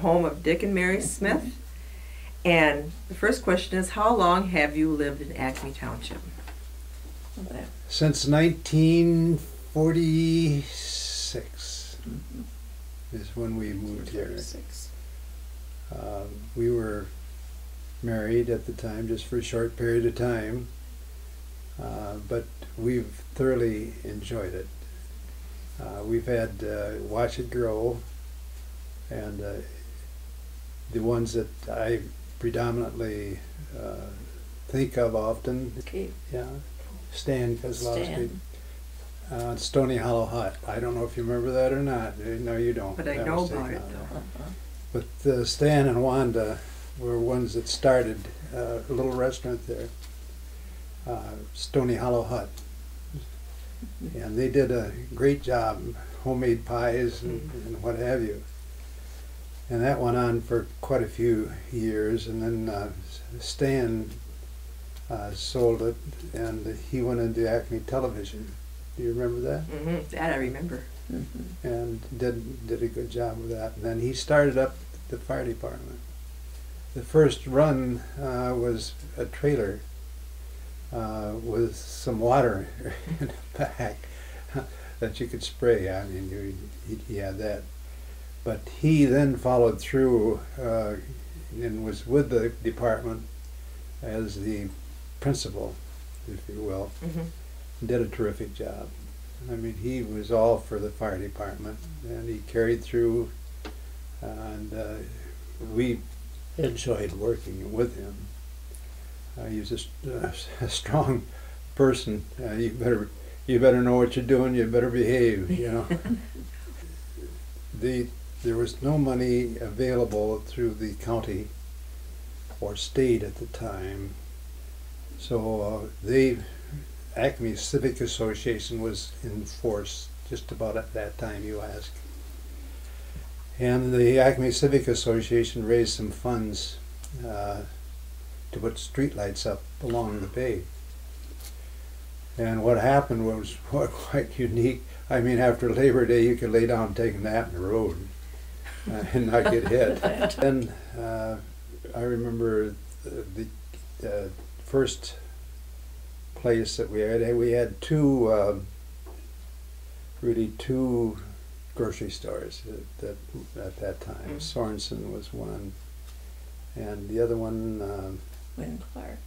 home of Dick and Mary Smith. And the first question is, how long have you lived in Acme Township? Since 1946 is when we moved here. We were married at the time, just for a short period of time, but we've thoroughly enjoyed it. We've had watch it grow, and the ones that I predominantly think of often, yeah, Stan Kozlowski, Stony Hollow Hut. I don't know if you remember that or not. No, you don't. But I know about it, though. But Stan and Wanda were ones that started a little restaurant there, Stony Hollow Hut. And they did a great job, homemade pies and what have you. And that went on for quite a few years, and then Stan sold it, and he went into Acme Television. Do you remember that? That I remember. And did a good job with that. And then he started up the fire department. The first run was a trailer with some water in the back that you could spray. I mean, he had that. But he then followed through and was with the department as the principal, if you will. Did a terrific job. I mean, he was all for the fire department, and he carried through, and we enjoyed working with him. He was a strong person. You better know what you're doing. You better behave. You know. There was no money available through the county or state at the time, so Acme Civic Association was in force just about at that time, you ask. And the Acme Civic Association raised some funds to put streetlights up along the bay. And what happened was quite unique. I mean, after Labor Day, you could lay down and take a nap in the road and not get hit. Then I remember the first place that we had two grocery stores at that time. Sorensen was one, and the other one Win Clark.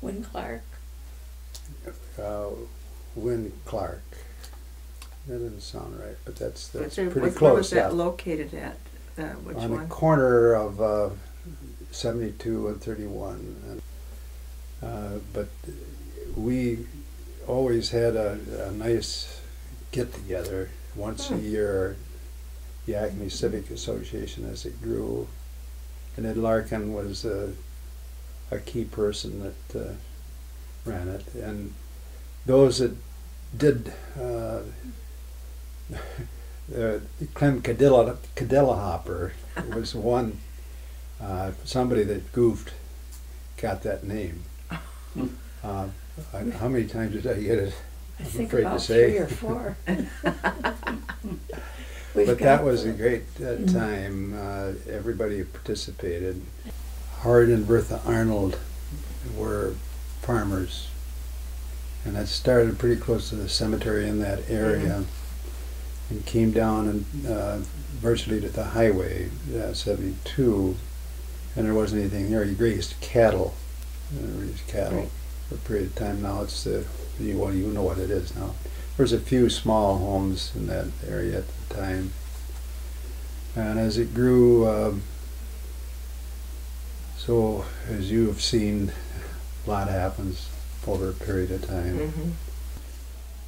Win Clark. Win Clark. That doesn't sound right, but that's pretty close. Where was that located at? Which on one? the corner of 72 and 31. But we always had a nice get-together once a year, the Acme Civic Association, as it grew. And Ed Larkin was a key person that ran it. And those that did Clem Cadillahopper was one, somebody that goofed got that name. How many times did I get it? I think about 3 or 4. But that was a great time. Everybody participated. Howard and Bertha Arnold were farmers, and that started pretty close to the cemetery in that area, and came down and virtually to the highway, 72, and there wasn't anything there. He raised cattle. Right. For a period of time. Now it's you know what it is now. There's a few small homes in that area at the time, and as it grew, so as you have seen, a lot happens over a period of time.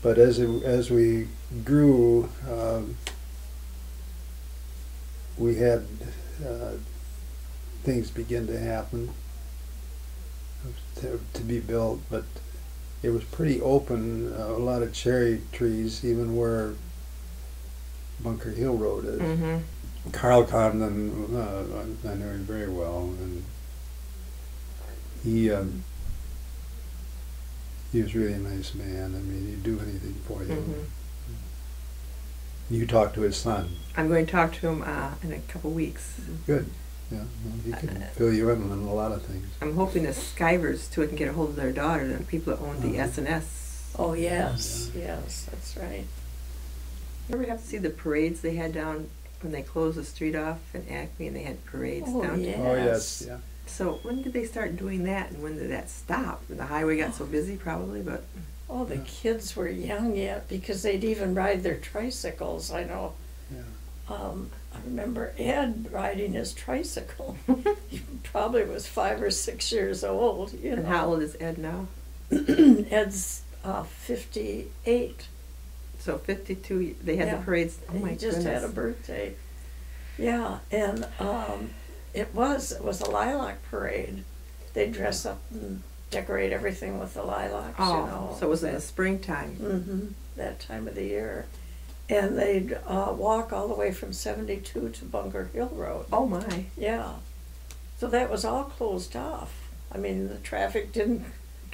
But as we grew, we had things begin to happen. To be built, but it was pretty open, a lot of cherry trees, even where Bunker Hill Road is. Carl Condon, I know him very well, and he was really a nice man. I mean, he'd do anything for you. You talked to his son. I'm going to talk to him in a couple weeks. Good. Yeah, well, he can fill you in on a lot of things. I'm hoping the Skivers too can get a hold of their daughter, the people that own the Uh-huh. S&S. Oh, yes, yes, that's right. You ever have to see the parades they had down when they closed the street off in Acme and they had parades Oh, down? yeah. Oh, yes, yeah. So when did they start doing that and when did that stop? When the highway got so busy probably, but Oh, the kids were young yet because they'd even ride their tricycles. I know. Yeah. I remember Ed riding his tricycle. He probably was 5 or 6 years old. You and know. how old is Ed now? Ed's 58. So 52, they had Yeah. the parades. Oh my He just goodness. had a birthday. Yeah, and it was a lilac parade. They dress up and decorate everything with the lilacs. Oh, you know. so it was in the springtime. Mm-hmm. That time of the year, and they'd walk all the way from 72 to Bunker Hill Road. Oh my. Yeah, so that was all closed off. I mean, the traffic didn't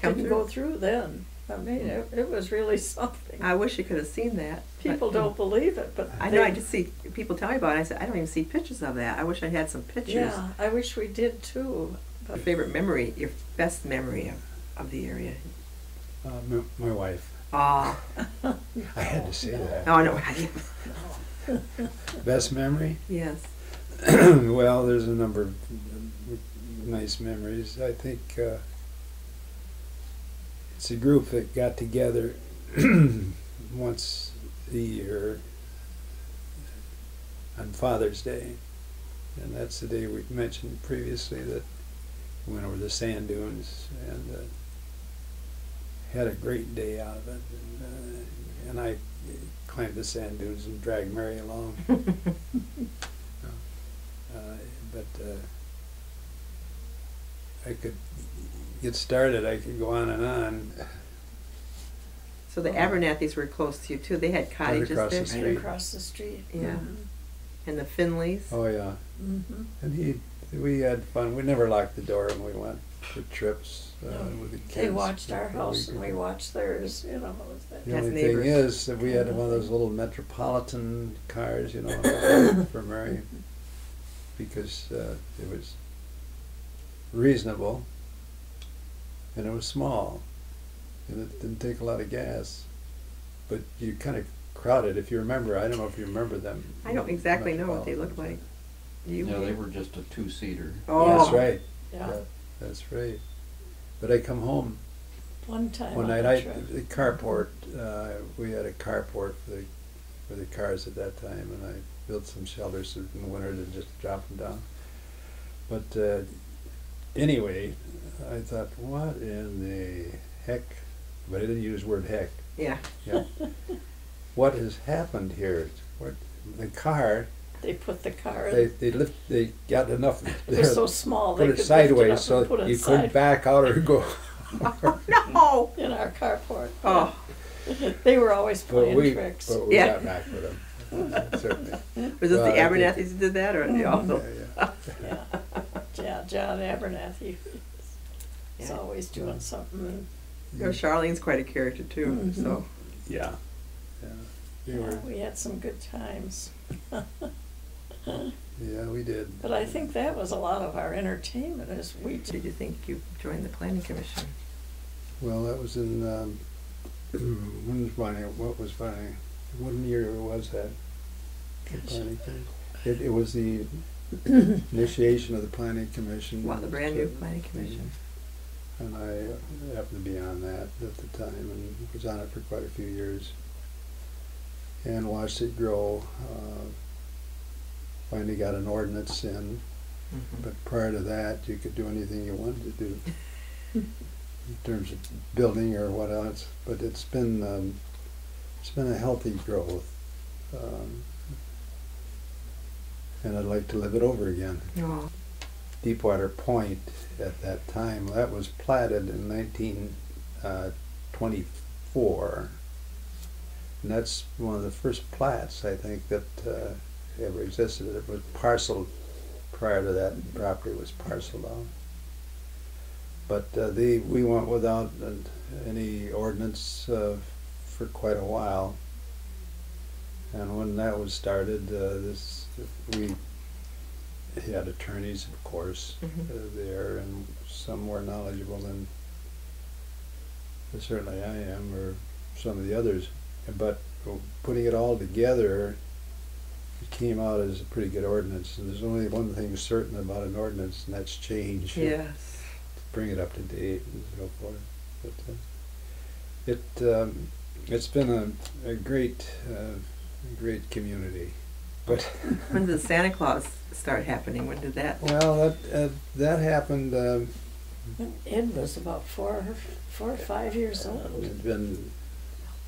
go through then. I mean, it was really something. I wish you could have seen that. People don't believe it, but I know. I just see people tell me about it. I said I don't even see pictures of that. I wish I had some pictures. Yeah, I wish we did too. Your favorite memory, your best memory of the area? My wife. Ah. I had to say that. Oh no. Best memory? Yes. Well, there's a number of nice memories. I think it's a group that got together once a year on Father's Day. And that's the day we mentioned previously that we went over the sand dunes and had a great day out of it. And I climbed the sand dunes and dragged Mary along. But I could get started. I could go on and on. So the Abernathys were close to you too. They had cottages across there. the street. Right across the street. Yeah. Mhm. And the Finleys. Oh yeah. Mhm. And we had fun. We never locked the door when we went for trips with the kids. They watched our for a house week and or we two. watched theirs. You know, it was that. The As only neighbors. thing is that we had one of those little Metropolitan cars, you know, for Mary, because it was reasonable and it was small and it didn't take a lot of gas, but you kind of crowded. If you remember, I don't know if you remember them. I don't exactly know what they look like. You? Yeah, they were just a two-seater. Oh. That's right. Yeah. That's right. But I come home One time one on night. a trip. The carport. We had a carport for the cars at that time, and I built some shelters in the winter to just drop them down. But anyway, I thought, what in the heck? But I didn't use the word heck. Yeah. Yeah. What has happened here? What the car? They put the car They got enough. It was so small they Put could it sideways lift it up and put so it you couldn't back out or go. No. in our carport. Oh. They were always But playing tricks. we Yeah. got back with them. Certainly. Was this Well, the I think- Abernathys who did that, or Mhm. also? Yeah. Yeah, John Abernathy is Yeah. always doing something. You know, Charlene's quite a character too. Mhm. So Yeah. Yeah. They Yeah, were, we had some good times. yeah, we did. But I think that was a lot of our entertainment as we did you think you joined the planning commission? Well, that was in when was my what was my what year was that? The Gosh. planning commission? It was the initiation of the planning commission. Wow, the brand new planning commission. And I happened to be on that at the time and was on it for quite a few years and watched it grow. Finally got an ordinance in, Mhm. but prior to that you could do anything you wanted to do in terms of building or what else. But it's been a healthy growth, and I'd like to live it over again. Oh. Deepwater Point at that time, that was platted in 1924, and that's one of the first plats I think that ever existed. It was parceled prior to that. The property was parceled out, but we went without any ordinance for quite a while, And when that was started, we had attorneys, of course, there, and some more knowledgeable than certainly I am, or some of the others. But putting it all together, it came out as a pretty good ordinance. And there's only one thing certain about an ordinance, and that's change. Yes. Bring it up to date and so forth. But it's been a great community. But When did Santa Claus start happening? When did that? well, that happened. Ed was about 4 or 5 years old. It'd been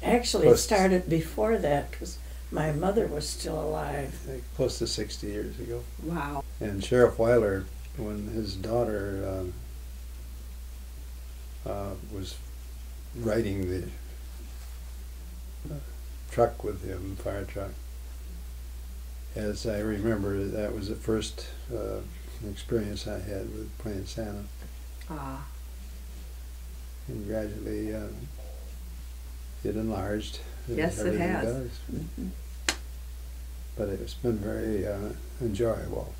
Actually, it Close. started before that because my mother was still alive. close to 60 years ago. Wow. And Sheriff Weiler, when his daughter was riding the truck with him, fire truck, as I remember, that was the first experience I had with playing Santa. Ah. And gradually it enlarged. as Yes, it everything has. does. But it's been very enjoyable.